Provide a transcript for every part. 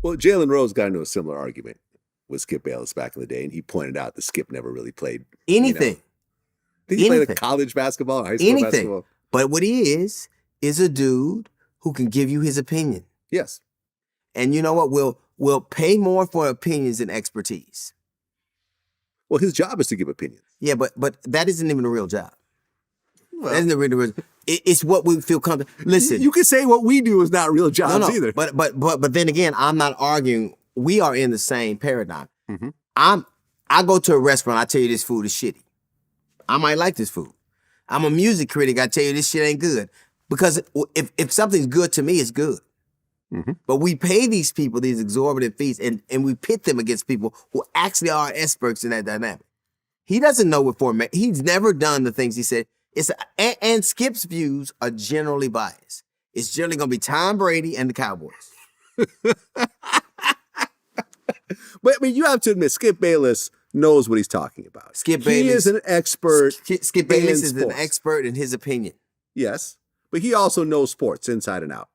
Well, Jalen Rose got into a similar argument with Skip Bayless back in the day, and he pointed out that Skip never really played anything. Did he play like college basketball or high school basketball? But what he is a dude who can give you his opinion. Yes. And you know what? We'll pay more for opinions than expertise. Well, his job is to give opinions. Yeah, but that isn't even a real job. Well, that isn't a real it's what we feel comfortable. Listen, you can say what we do is not real jobs either. But then again, I'm not arguing. We are in the same paradigm. Mm-hmm. I go to a restaurant. I tell you this food is shitty. I might like this food. I'm a music critic. I tell you this shit ain't good because if something's good to me, it's good. Mm-hmm. But we pay these people these exorbitant fees and we pit them against people who actually are experts in that dynamic. He doesn't know what format. He's never done the things he said. And Skip's views are generally biased. It's generally going to be Tom Brady and the Cowboys. But I mean, you have to admit, Skip Bayless knows what he's talking about. Skip Bayless. He is an expert. Skip Bayless is an expert in his opinion. Yes, but he also knows sports inside and out.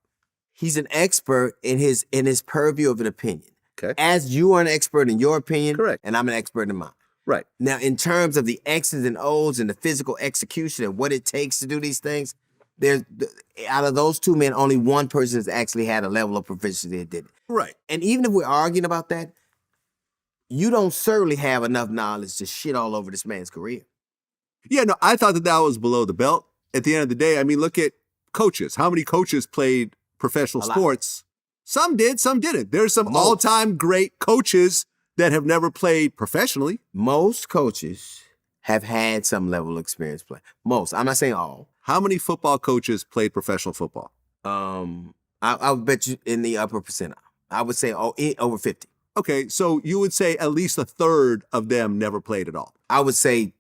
He's an expert in his purview of an opinion. Okay. As you are an expert in your opinion, correct, and I'm an expert in mine. Right. Now, in terms of the X's and O's and the physical execution and what it takes to do these things, out of those two men, only one person has actually had a level of proficiency that did it. Right. And even if we're arguing about that, you don't certainly have enough knowledge to shit all over this man's career. Yeah, no, I thought that was below the belt. At the end of the day, I mean, look at coaches. How many coaches played professional sports? Some did, some didn't. There's some all-time great coaches that have never played professionally. Most coaches have had some level of experience playing. Most. I'm not saying all. How many football coaches played professional football? I would bet you in the upper percentile. I would say over 50. Okay, so you would say at least a third of them never played at all. I would say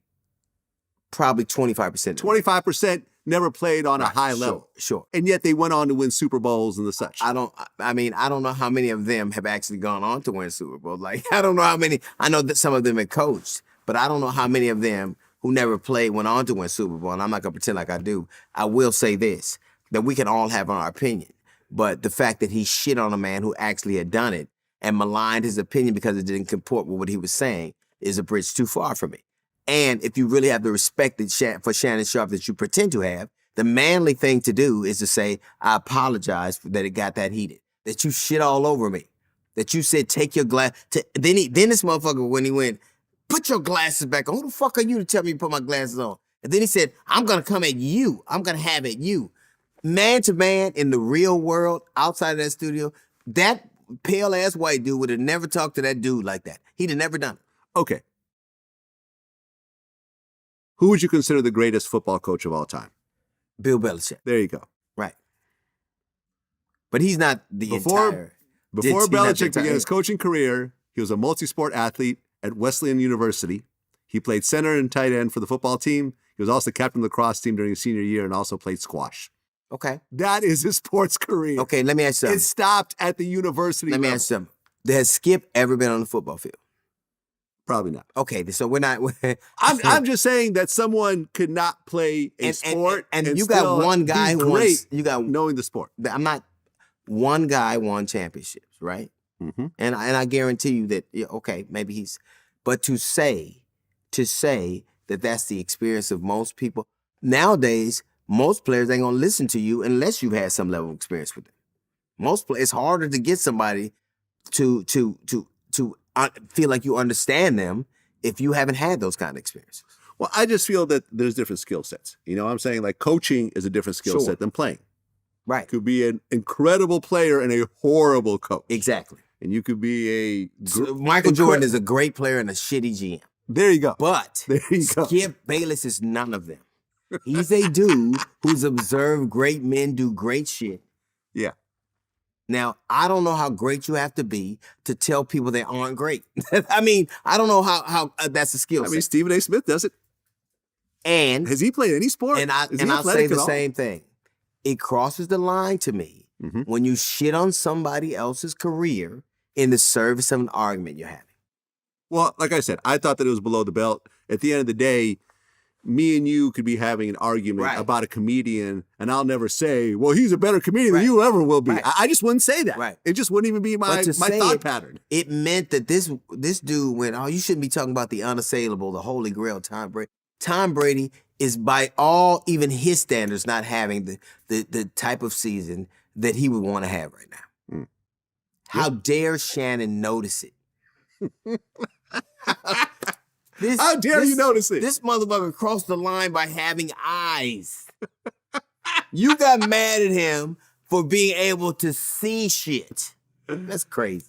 probably 25%. 25% never played on a high level. Sure. And yet they went on to win Super Bowls and the such. I don't know how many of them have actually gone on to win Super Bowl. Like, I don't know how many. I know that some of them have coached, but I don't know how many of them who never played went on to win Super Bowl. And I'm not going to pretend like I do. I will say this, that we can all have our opinion. But the fact that he shit on a man who actually had done it and maligned his opinion because it didn't comport with what he was saying is a bridge too far for me. And if you really have the respect for Shannon Sharpe that you pretend to have, the manly thing to do is to say, I apologize that it got that heated, that you shit all over me, that you said, take your glass. Then this motherfucker, when he went, put your glasses back on. Who the fuck are you to tell me to put my glasses on? And then he said, I'm going to come at you. I'm going to have at you. Man to man in the real world, outside of that studio, that pale-ass white dude would have never talked to that dude like that. He'd have never done it. Okay. Who would you consider the greatest football coach of all time? Bill Belichick. There you go. Right. But he's not Before Belichick began his coaching career, he was a multi-sport athlete at Wesleyan University. He played center and tight end for the football team. He was also captain of the lacrosse team during his senior year and also played squash. Okay. That is his sports career. Okay, let me ask you something. It stopped at the university level. Let me ask you something. Has Skip ever been on the football field? Probably not. Okay, so we're not. I'm just saying that someone could not play a sport and you got one guy who wants, you got knowing the sport. I'm not. One guy won championships, right? Mm-hmm. And I guarantee you that okay, maybe he's. But to say that that's the experience of most people nowadays, most players ain't gonna listen to you unless you've had some level of experience with them. It's harder to get somebody to feel like you understand them if you haven't had those kind of experiences. Well, I just feel that there's different skill sets. You know what I'm saying? Like coaching is a different skill set than playing. Right. You could be an incredible player and a horrible coach. Exactly. And you could be Michael Jordan is a great player and a shitty GM. There you go. But Skip Bayless is none of them. He's a dude who's observed great men do great shit. Yeah. Now, I don't know how great you have to be to tell people they aren't great. I mean, I don't know how that's a skill set. I mean, Stephen A. Smith does it. And has he played any sport? And I'll say the same thing. It crosses the line to me when you shit on somebody else's career in the service of an argument you're having. Well, like I said, I thought that it was below the belt. At the end of the day, me and you could be having an argument Right. about a comedian, and I'll never say, well, he's a better comedian than you ever will be. Right. I just wouldn't say that. Right. It just wouldn't even be my thought pattern. It meant that this dude went, oh, you shouldn't be talking about the unassailable, the holy grail, Tom Brady. Tom Brady is by all, even his standards, not having the type of season that he would want to have right now. Mm. How dare Shannon notice it? How dare you notice it? This motherfucker crossed the line by having eyes. You got mad at him for being able to see shit. That's crazy.